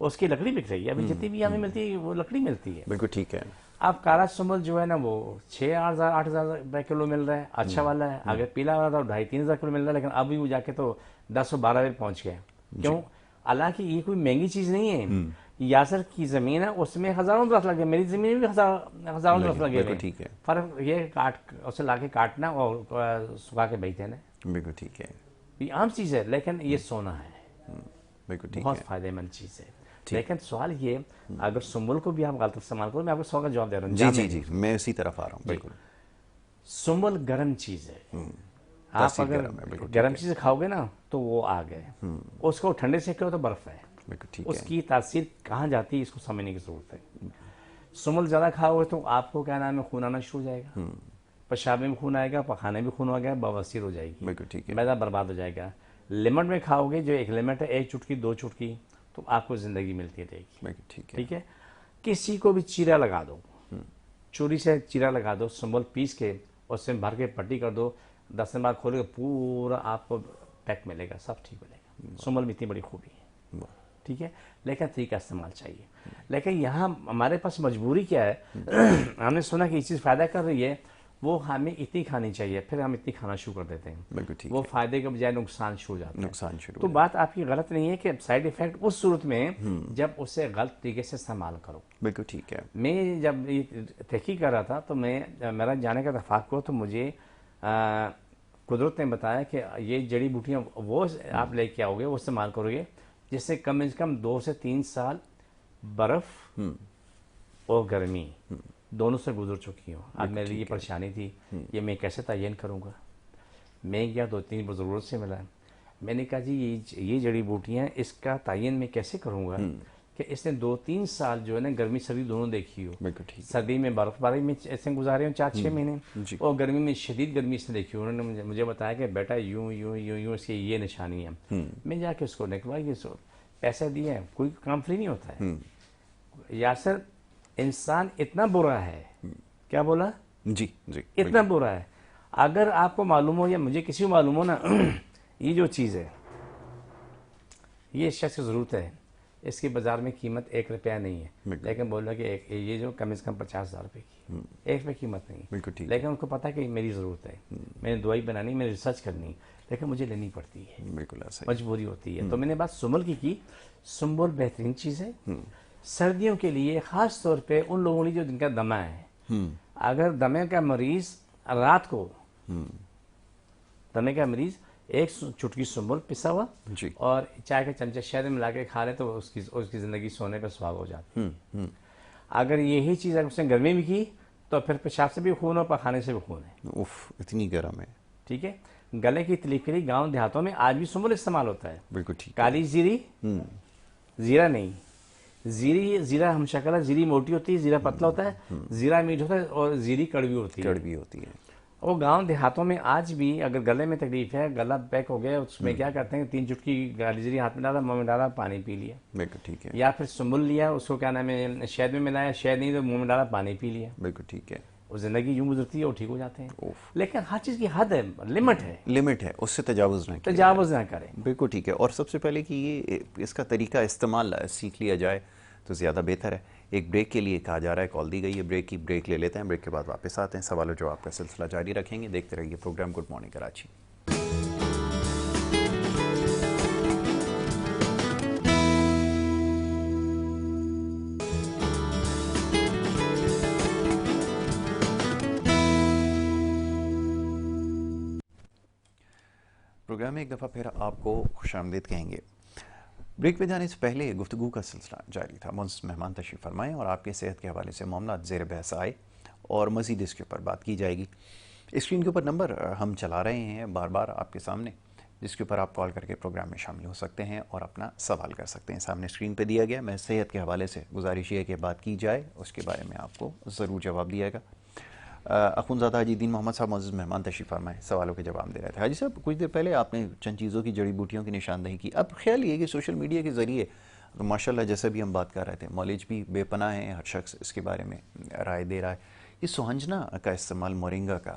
उसकी लकड़ी बिक रही है। अभी जितनी भी हमें मिलती है वो लकड़ी मिलती है। बिल्कुल ठीक है। अब काला सुंबल जो है ना वो 6,000-8,000 रुपये किलो मिल रहा है, अच्छा वाला है। अगर पीला वाला था 2,500-3,000 किलो मिल रहा है, लेकिन अभी वो जाके तो 10 और 12 पहुंच गया। क्यों? हालांकि ये कोई महंगी चीज़ नहीं है, यासर की ज़मीन है, उसमें हज़ारों दरख्त लगे, मेरी ज़मीन में भी हज़ारों दरख्त लगे हुए बिल्कुल हैं। ठीक है, फ़र्क ये काट उसे ला के काटना और सुखा के बेच देना, बिल्कुल ठीक है, ये आम चीज़ है, लेकिन ये सोना है, बिल्कुल ठीक बहुत है, फ़ायदेमंद चीज़ है। ठीक। लेकिन सवाल ये, अगर सुम्बुल को भी आप गलत इस्तेमाल करो, मैं आपको सवाल का जवाब दे रहा हूँ, जी जामे जी जी, मैं इसी तरफ आ रहा हूँ, बिल्कुल। सुम्बुल गर्म चीज़ है, आप तासीर अगर गर्म है, बिल्कुल ठीक गर्म है, चीज़ खाओगे ना तो वो आग है, उसको ठंडे से खाओ तो बर्फ़ है, बिल्कुल ठीक है, उसकी तासीर कहाँ जाती है इसको समझने की ज़रूरत है। सुम्बुल ज़्यादा खाओगे तो आपको क्या नाम है, खून आना शुरू हो जाएगा, पेशाब में भी खून आएगा, पखाने में खून हो गया, बवासीर हो जाएगी, बिल्कुल ठीक है, मैदा बर्बाद हो जाएगा। लिमिट में खाओगे, जो एक लिमिट है, 1 चुटकी 2 चुटकी, तो आपको ज़िंदगी मिलती रहेगी। बिल्कुल ठीक है, ठीक है, किसी को भी चीरा लगा दो, चूरी से चीरा लगा दो, संबल पीस के उसमें भर के पट्टी कर दो, 10 दिन बाद खोलोगे पूरा आपको पैक मिलेगा, सब ठीक मिलेगा। संबल में इतनी बड़ी खूबी है, वाह, ठीक है, लेकिन तरीका इस्तेमाल चाहिए। लेकिन यहाँ हमारे पास मजबूरी क्या है, हमने सुना कि ये चीज़ फ़ायदा कर रही है, वो हमें इतनी खानी चाहिए, फिर हम इतनी खाना शुरू कर देते हैं, बिल्कुल ठीक वो है, फ़ायदे के बजाय नुकसान शुरू हो जाता है। नुकसान शुरू तो हो बात आपकी गलत नहीं है कि साइड इफ़ेक्ट उस सूरत में जब उसे गलत तरीके से इस्तेमाल करो। जाए। बिल्कुल ठीक है, मैं जब ये तहकीक कर रहा था तो मैं मेरा जाने का इत्तेफाक हुआ, तो मुझे कुदरत ने बताया कि ये जड़ी बूटियाँ वो आप लेके आओगे, वो इस्तेमाल करोगे जिससे कम से कम 2 से 3 साल बर्फ़ और गर्मी दोनों से गुजर चुकी हूँ। अब मेरी ये परेशानी थी, ये मैं कैसे तयन करूँगा। मैं गया 2-3 बुजुर्गों से मिला, मैंने कहा जी ये जड़ी बूटियाँ, इसका तयन मैं कैसे करूँगा कि इसने 2-3 साल जो है ना गर्मी सर्दी दोनों देखी हो। बिल्कुल ठीक है, सर्दी में बर्फबारी में ऐसे गुजारे हो 4-6 महीने, जी, और गर्मी में शदीद गर्मी इसने देखी हो। उन्होंने मुझे बताया कि बेटा यूं यूं यूं यूं इसकी ये निशानी है। मैं जाके उसको निकलवा, ये पैसे दिए हैं, कोई काम फ्री नहीं होता है। यासर इंसान इतना बुरा है, क्या बोला, जी जी, इतना बुरा है। अगर आपको मालूम हो या मुझे किसी को मालूम हो ना, ये जो चीज़ है, ये शख्स की ज़रूरत है, इसकी बाज़ार में कीमत 1 रुपया नहीं है, लेकिन बोला कि ये जो कम से कम 50,000 रुपये की, 1 रुपये कीमत नहीं है, बिल्कुल ठीक है, लेकिन उनको पता है कि मेरी ज़रूरत है, मैंने दवाई बनानी, मैंने रिसर्च करनी, लेकिन मुझे लेनी पड़ती है, बिल्कुल ऐसा ही, मजबूरी होती है। तो मैंने बात सुम्बुल की। सुम्बुल बेहतरीन चीज़ है सर्दियों के लिए, ख़ास तौर पे उन लोगों के लिए जो जिनका दमा है। अगर दमे का मरीज़ रात को, दमे का मरीज़ एक चुटकी सुम्बुल पिसा हुआ जी, और चाय के चमचे शहद में मिला के खा ले तो उसकी ज़िंदगी सोने पर सुहाग हो जाती है। अगर यही चीज़ अगर उसने गर्मी में की तो फिर पेशाब से भी खून और पखाने से भी खून है। उफ, इतनी गर्म है, ठीक है, गले की तकलीफ के लिए गाँव देहातों में आज भी सुम्बुल इस्तेमाल होता है। बिल्कुल ठीक है, काली जीरी, जीरा नहीं, जीरा हम शक्ल है, जीरी मोटी होती है, जीरा पतला होता है, जीरा मीठ होता है और जीरी कड़वी होती है। कड़वी होती है, वो गांव देहातों में आज भी अगर गले में तकलीफ है, गला पैक हो गया, उसमें क्या करते हैं, 3 चुटकी काली जीरी हाथ में डाला, मुंह में डाला, पानी पी लिया, बिल्कुल ठीक है, या फिर सुम्बुल लिया, उसको क्या नाम है शहद में मिलाया, शहद नहीं तो मुंह में डाला, पानी पी लिया, बिल्कुल ठीक है, वो जिंदगी यूं गुजरती है और ठीक हो जाते हैं। उफ, लेकिन हर चीज़ की हद है, लिमिट है, लिमिट है, उससे तजावुज़ ना किया तजावुज़ ना करें। बिल्कुल ठीक है। और सबसे पहले कि ये इसका तरीका इस्तेमाल सीख लिया जाए तो ज़्यादा बेहतर है। एक ब्रेक के लिए कहा जा रहा है, कॉल दी गई है, ब्रेक ले लेते हैं, ब्रेक के बाद वापस आते हैं, सवाल जवाब का सिलसिला जारी रखेंगे। देखते रहिए program good morning Karachi. Program में एक दफ़ा फिर आपको खुशामदीद कहेंगे। ब्रेक पे जाने से पहले गुफ्तगू का सिलसिला जारी था। मुझ मेहमान तशरीफ़ फरमाएँ और आपके सेहत के हवाले से मामला ज़ेर बहस आए और मज़ीद इसके ऊपर बात की जाएगी। स्क्रीन के ऊपर नंबर हम चला रहे हैं बार बार आपके सामने, जिसके ऊपर आप कॉल करके प्रोग्राम में शामिल हो सकते हैं और अपना सवाल कर सकते हैं। सामने स्क्रीन पे दिया गया। मैं सेहत के हवाले से गुजारिश है कि बात की जाए, उसके बारे में आपको ज़रूर जवाब दिएगा। अखुनज़ादा हाजीद्दीन मोहम्मद साहब मौजूद मेहमान तशरीफ़ फरमाए, सवालों के जवाब दे रहे थे। हाजी साहब, कुछ देर पहले आपने चंद चीज़ों की, जड़ी बूटियों की निशानदही की। अब ख्याल ये कि सोशल मीडिया के ज़रिए तो माशाल्लाह जैसे भी हम बात कर रहे थे, नॉलेज भी बेपनाह है, हर शख्स इसके बारे में राय दे रहा है। ये सुहंजना का इस्तेमाल मोरिंगा का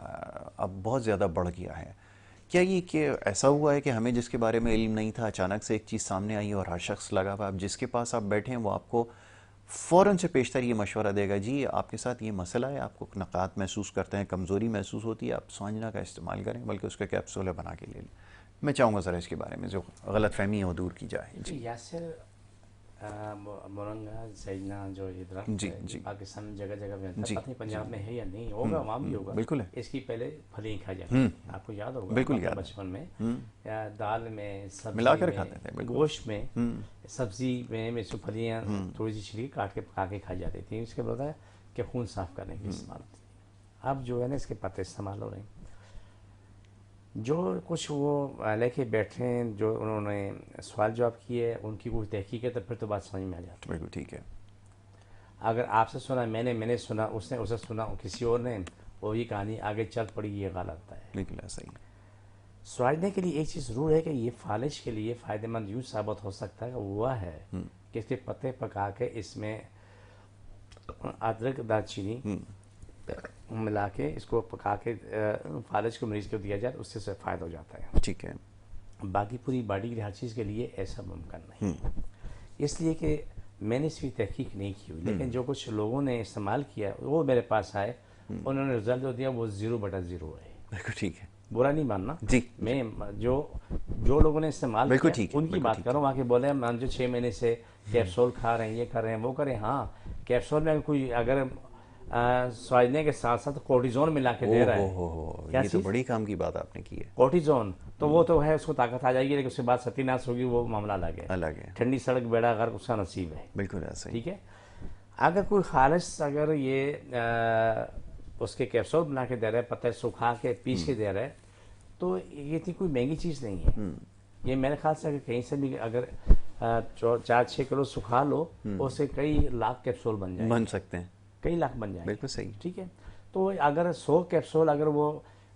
अब बहुत ज़्यादा बढ़ गया है। क्या ये कि ऐसा हुआ है कि हमें जिसके बारे में इल्म नहीं था, अचानक से एक चीज़ सामने आई और हर शख्स लगा हुआ, अब जिसके पास आप बैठे हैं वो आपको फ़ौरन से पेशतर ये मशवरा देगा, जी आपके साथ ये मसला है, आपको नक़ात महसूस करते हैं, कमज़ोरी महसूस होती है, आप सुहंजना का इस्तेमाल करें, बल्कि उसका कैप्सूल बना के ले लें। मैं चाहूँगा ज़रा इसके बारे में जो गलत फहमी है वो दूर की जाए। जी यासिर, मोरंगा सजना जो ये दरख्त जी, है जी। पाकिस्तान में जगह जगह मिलता जी, है, पता नहीं पंजाब में है या नहीं, होगा वहाँ भी होगा। बिल्कुल है। इसकी पहले फली खाई जाती थी, आपको याद होगा बिल्कुल मतलब याद है। बचपन में, या दाल में, सब्जी मिलाकर में, खाते थे, बिल्कुल। गोश्त में, सब्जी में इसको फलियाँ थोड़ी सी छिड़की काट के पका के खाई जाती थी। इसके बाद है कि खून साफ करने की इस्तेमाल होती है। अब जो है ना इसके पत्ते इस्तेमाल हो रहे हैं। जो कुछ वो लेके बैठे हैं, जो उन्होंने सवाल जवाब किए, उनकी कुछ तहकीक है, तो फिर तो बात समझ में आ जाती है। बिल्कुल ठीक है। अगर आपसे सुना, मैंने सुना, उसने उसे सुना, किसी और ने, वही कहानी आगे चल पड़ी, ये गलत है। बिल्कुल ऐसा ही। स्वादने के लिए एक चीज़ ज़रूर है कि ये फालिश के लिए फ़ायदेमंद यूँ साबित हो सकता है, वह है कि इसके पत्ते पका के इसमें अदरक दालचीनी मिला के इसको पका के फालिश को मरीज़ को दिया जाए, उससे फ़ायदा हो जाता है। ठीक है। बाकी पूरी बॉडी की हर चीज़ के लिए ऐसा मुमकिन नहीं, इसलिए कि मैंने इसकी तहकीक नहीं की हुई, लेकिन जो कुछ लोगों ने इस्तेमाल किया वो मेरे पास आए, उन्होंने रिजल्ट जो दिया वो 0/0 है। बिल्कुल ठीक है। बुरा नहीं मानना जी। मैं जो लोगों ने इस्तेमाल बिल्कुल किया ठीक है, उनकी बिल्कुल बात ठीक कर रहा हूँ। वहाँ के बोले मान जो 6 महीने से कैप्सूल खा रहे हैं, ये कर रहे हैं, वो करें। हाँ, कैप्सूल में कोई अगर स्वाइने के साथ साथ कोर्टिजोन मिला के दे रहा है, क्या ये तो चीज़? बड़ी काम की बात आपने की है। कोर्टिजोन तो वो तो है, उसको ताकत आ जाएगी, लेकिन उसके बाद सत्यानाश होगी, वो मामला अलग है। अलग है। ठंडी सड़क बेड़ा गर्क उसका नसीब है। बिल्कुल ऐसा ही। ठीक है। अगर कोई खालिश अगर ये उसके कैप्सूल बना के दे रहा है, पत्ते सुखा के पीस के दे रहा है, तो ये इतनी कोई महंगी चीज़ नहीं है। ये मेरे ख्याल से अगर कहीं से भी अगर 4-6 किलो सुखा लो, उससे कई लाख कैप्सूल बन जाएंगे, बन सकते हैं। कई लाख बन जाएंगे। बिल्कुल सही। ठीक है। तो अगर 100 कैप्सूल अगर वो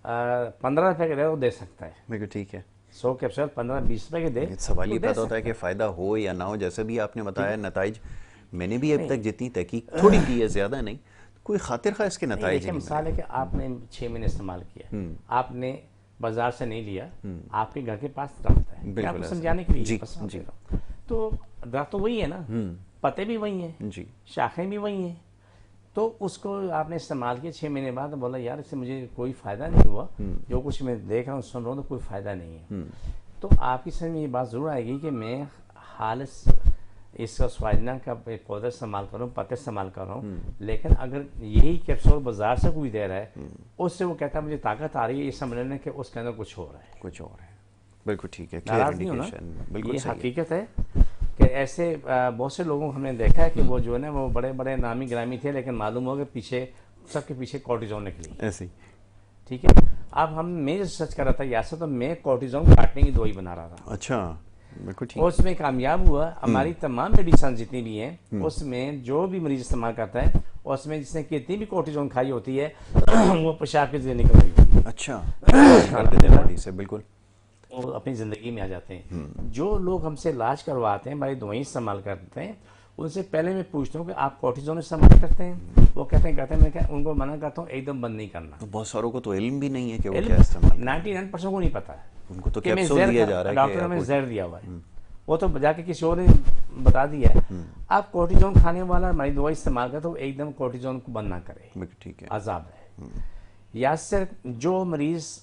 15 रुपए के दे, वो दे सकता है। बिल्कुल ठीक है। 100 कैप्सूल 15-20 रुपए के दे, ये सवाल ही तो दे पैदा होता है सकता कि फ़ायदा हो या ना हो। जैसे भी आपने बताया नताइज, मैंने भी अब तक जितनी तहकीक थोड़ी की है, ज़्यादा नहीं, कोई खातिर खा इसके नहीं, नताइज देखिए नहीं मिसाल है कि आपने 6 महीने इस्तेमाल किया, आपने बाजार से नहीं लिया, आपके घर के पास दरख्त है, मैं बिल्कुल आपको ऐसा। समझाने के लिए जी, बस जी। तो दरख्त तो वही है ना, पत्ते भी वही हैं, जी। शाखें भी वही हैं, तो उसको आपने इस्तेमाल किया 6 महीने बाद, बोला यार इससे मुझे कोई फ़ायदा नहीं हुआ, जो कुछ मैं देख रहा हूँ सुन रहा हूँ तो कोई फ़ायदा नहीं है, तो आपकी समझ में ये बात ज़रूर आएगी कि मैं हालिस इसका स्वाइना का पौधा इस्तेमाल कर रहा हूँ, पत्ते इस्तेमाल कर रहा हूँ, लेकिन अगर यही कैप्सूल बाजार से कोई दे रहा है, उससे वो कहता है मुझे ताकत आ रही है, ये समझ लेना कि उसके अंदर कुछ हो रहा है। कुछ और है। बिल्कुल ठीक है। नाराज़ नहीं होना, बिल्कुल ये सही है। हकीकत है कि ऐसे बहुत से लोगों को हमने देखा है कि वो जो है ना वो बड़े बड़े नामी ग्रामी थे, लेकिन मालूम हो कि पीछे सबके पीछे कोर्टिजोन निकली। ऐसे ही। ठीक है। अब मैं रिसर्च कर रहा था यार, तो मैं कोर्टिजोन काटने की दवाई बना रहा था, अच्छा, बिल्कुल ठीक। और उसमें कामयाब हुआ। हमारी तमाम मेडिसिन जितनी भी हैं, उसमें जो भी मरीज इस्तेमाल करता है, उसमें जिसने कितनी भी कोर्टिजोन खाई होती है वो पेशाब के जरिए निकल रही होती है। अच्छा, करते थे बॉडी से, बिल्कुल। वो अपनी ज़िंदगी में आ जाते हैं। जो लोग हमसे इलाज करवाते हैं, हमारी दवाई इस्तेमाल करते हैं, उनसे पहले मैं पूछता हूँ कि आप कोर्टिजोन इस्तेमाल करते हैं? वो कहते हैं मैं क्या उनको मना करता हूँ एकदम बंद नहीं करना। तो बहुत सारों को तो इल्म भी नहीं है कि वो क्या इस्तेमाल। 99% को नहीं पता है, उनको तो कि मैं कैप्सूल जहर दिया खा- जा रहा है डॉक्टर ने कि हमें आपको- जहर दिया हुआ है, वो तो जाके किसी और ने बता दिया है। आप कोर्टिजोन खाने वाला हमारी दवाई इस्तेमाल करे तो एकदम कोर्टिजोन को बंद ना करे, बिल्कुल ठीक है। अजाब है। या सिर्फ जो मरीज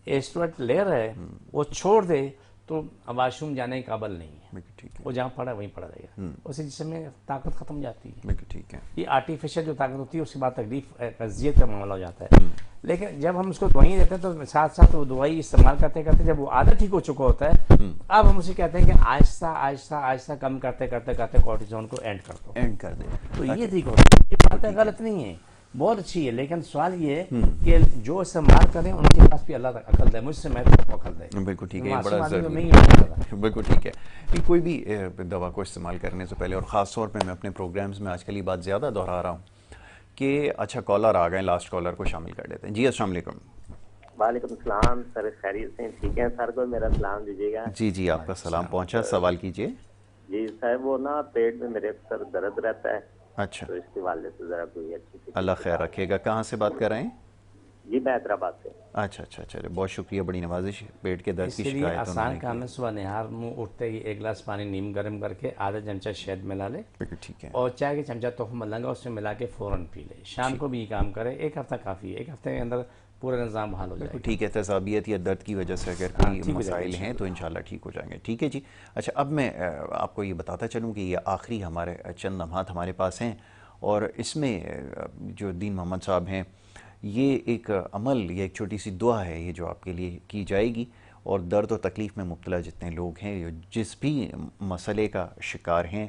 एस्ट्रोइड ले रहा है वो छोड़ दे तो वाशरूम जाने के काबिल नहीं है, बिल्कुल ठीक है। वो जहाँ पड़ा वहीं पड़ा रहेगा, उसी जिसमें ताकत खत्म हो जाती है। बिल्कुल ठीक है। ये आर्टिफिशियल जो ताकत होती है उसके बाद तकलीफ अजियत का मामला हो जाता है। लेकिन जब हम उसको दवाई देते हैं तो साथ साथ वो दवाई इस्तेमाल करते करते जब वो आदत ठीक हो चुका होता है, अब हम उसे कहते हैं कि आहिस्ता आहिस्ता आहिस्ता कम करते करते करते कोर्टिजोन को एंड कर दो, एंड कर दे। तो ये ठीक होता है। ये बात गलत नहीं है, बहुत अच्छी है, लेकिन सवाल ये है कि जो इस्तेमाल करें उनके पास भी अल्लाह अकल दे, मुझसे मैं तो अकल दे। बिल्कुल ठीक है, ये मासूम बड़ा आदमी को ज़रूरी नहीं होता है। बिल्कुल ठीक है कि कोई भी दवा को इस्तेमाल करने से पहले, और ख़ास तौर पे मैं अपने प्रोग्राम्स में आजकल ये बात ज़्यादा दोहरा रहा हूँ कि अच्छा कॉलर आ गए, लास्ट कॉलर को शामिल कर लेते हैं। जी अस्सलाम वालेकुम। वालेकुम सलाम सर, खैरियत से ठीक है? सर को मेरा सलाम दीजिएगा। जी जी, आपका सलाम पहुंचा, सवाल कीजिए। जी सर, वो ना पेट में मेरे अक्सर दर्द रहता है, अच्छा, तो इसके वाले से जरा कोई अच्छी सी। अल्लाह खैर रखेगा। कहाँ से बात कर रहे हैं? जी मैं हैदराबाद से। अच्छा अच्छा, चलिए बहुत शुक्रिया, बड़ी नवाजिश। पेट के दर्द की इसके लिए शिकायत आसान उन्होंने काम की। है, सुबह निहार मुंह उठते ही 1 गिलास पानी नीम गर्म करके आधा चमचा शहद मिला ले, बिल्कुल ठीक है। और चाय के चमचा तोहफा मलंगा उसमें मिला के फ़ौरन पी ले। शाम को भी ये काम करे, 1 हफ्ता काफ़ी है। 1 हफ्ते के अंदर पूरा निज़ाम बहाल हो जाएगा। ठीक है, तसाबियत या दर्द की वजह से अगर हाँ, कोई ठीक हो जाएगा मसाइल हैं तो इंशाल्लाह ठीक हो जाएंगे। ठीक है जी। अच्छा, अब मैं आपको ये बताता चलूँ कि ये आखिरी हमारे चंद लम्हात हमारे पास हैं, और इसमें जो दीन मोहम्मद साहब हैं, ये एक अमल या एक छोटी सी दुआ है ये जो आपके लिए की जाएगी, और दर्द और तकलीफ़ में मुब्तला जितने लोग हैं, जिस भी मसले का शिकार हैं,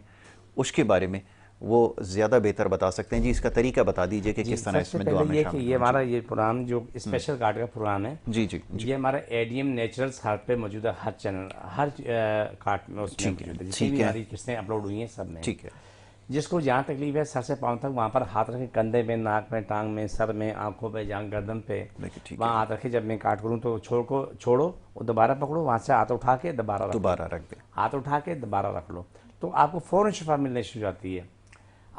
उसके बारे में वो ज़्यादा बेहतर बता सकते हैं। जी, इसका तरीका बता दीजिए कि किस तरह इसमें दुआ में ये कि शामिल ये हों। हमारा ये प्रोग्राम जो स्पेशल कार्ड का प्रोग्राम है, जी जी जी, ये हमारा एडीएम नेचुरल्स हार्ट पे मौजूद है, हर चैनल, हर कार्ड में उसमें ठीक है, मौजूद है, ठीक जितनी भी है। हमारी किस्तें अपलोड हुई हैं सब में। ठीक है, जिसको जहाँ तकलीफ है सर से पाँव तक, वहाँ पर हाथ रखे, कंधे में, नाक में, टांग में, सर में, आंखों पे, जांग, गर्दन पे, देखिए ठीक वहाँ है, हाथ रखे। जब मैं काट करूँ तो छोड़ो और दोबारा पकड़ो, वहाँ से हाथ उठा के दोबारा रख लो, दोबारा रख दें। हाथ उठा के दोबारा रख लो, तो आपको फ़ौरन शिफा मिलने शुरू हो जाती है।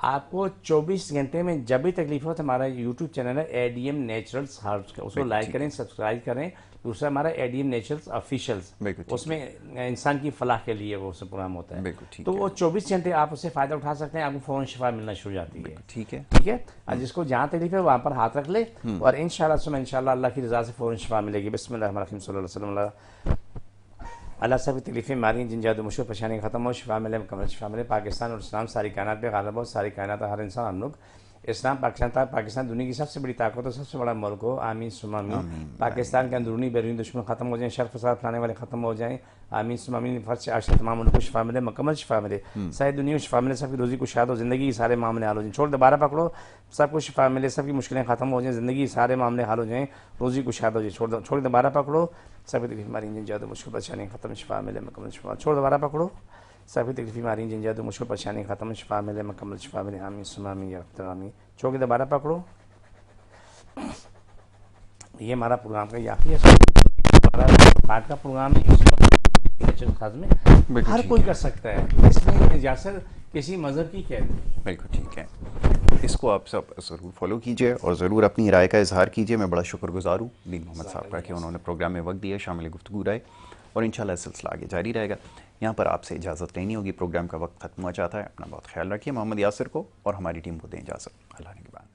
आपको 24 घंटे में जब भी तकलीफ हो तो हमारा यूट्यूब चैनल है एडीएम नेचुरल्स हर्ब्स का, उसको लाइक करें, सब्सक्राइब करें। दूसरा हमारा एडीएम नेचुरल्स ऑफिशियल्स, बिल्कुल ठीक उसमें इंसान की फलाह के लिए वो सब प्रोग्राम होता है। बिल्कुल ठीक तो है, वो 24 घंटे आप उससे फ़ायदा उठा सकते हैं, आपको फ़ौरन शिफा मिलना शुरू हो जाती है। ठीक है, ठीक है, और जिसको जहाँ तकलीफ है वहाँ पर हाथ रख ले, और इंशाल्लाह अल्लाह की रज़ा से फ़ौरन शिफा मिलेगी। बिस्मिल्लाहिर्रहमानिर्रहीम सल्लल्लाहु अलैहि वसल्लम। अल्लाह सब की तकलीफ़ें मारी जिन जादू मुश्किल परेशानी ख़त्म हो, शिफा मिले, मुकम्मल शिफा मिले। पाकिस्तान और इस्लाम सारी कायनात पे गालिब हो, सारी कायनात हर इंसान हम लोग इस्लाम पाकिस्तान दुनिया की सबसे बड़ी ताकत और सबसे बड़ा मुल्क हो। आमीन सुम्मा आमीन। पाकिस्तान के अंदरूनी बैरूनी दुश्मन ख़त्म हो जाएं, शर फसाद फैलाने वाले ख़त्म हो जाएं। आमीन सुम्मा आमीन। फर्ज से आज तमाम मुल्क को शिफा मिले, मुकम्मल शिफा मिले, सारी दुनिया को शिफा मिले, सबकी रोज़ी को शाद हो, ज़िंदगी के सारे मामले हाल हो जाएं। छोड़ दोबारा पकड़ो, सबको शिफा मिले, सबकी मुश्किलें ख़त्म हो जाएं, ज़िंदगी के सारे मामले हाल हो जाएं, रोज़ी को शाद हो जाए। छोड़ दोबारा पकड़ो, सबकी तकलीफ मारी जिन जादू मुश्किल परेशानी ख़त्म, शिफा मिले, मुकम्मल शिफा। छोड़ दोबारा पकड़ो, सभी तकलीफ मारी जिन जादू मुश्किल परेशानी ख़त्म, शिफा मिले, मुकम्मल शिफा मिले। आमीन सुम्मा आमीन या रब्बल आमीन। छोड़ के दोबारा पकड़ो। ये हमारा प्रोग्राम का आखिरी हमारा पार्ट का प्रोग्राम है, खास में हर कोई कर सकता है, इसमें इजाज़त किसी मज़हब की कैद नहीं। बिल्कुल ठीक है। इसको आप सब ज़रूर फॉलो कीजिए और ज़रूर अपनी राय का इजहार कीजिए। मैं बड़ा शुक्रगुजार हूँ दीन मोहम्मद साहब का कि उन्होंने प्रोग्राम में वक्त दिया, शामिल गुफ्तगू राय, और इंशाल्लाह सिलसिला आगे जारी रहेगा। यहाँ पर आपसे इजाज़त लेनी होगी, प्रोग्राम का वक्त खत्म हो जाता है। अपना बहुत ख्याल रखिए। मोहम्मद यासिर को और हमारी टीम को दें इजाज़त। अल्लाह ने के बाद।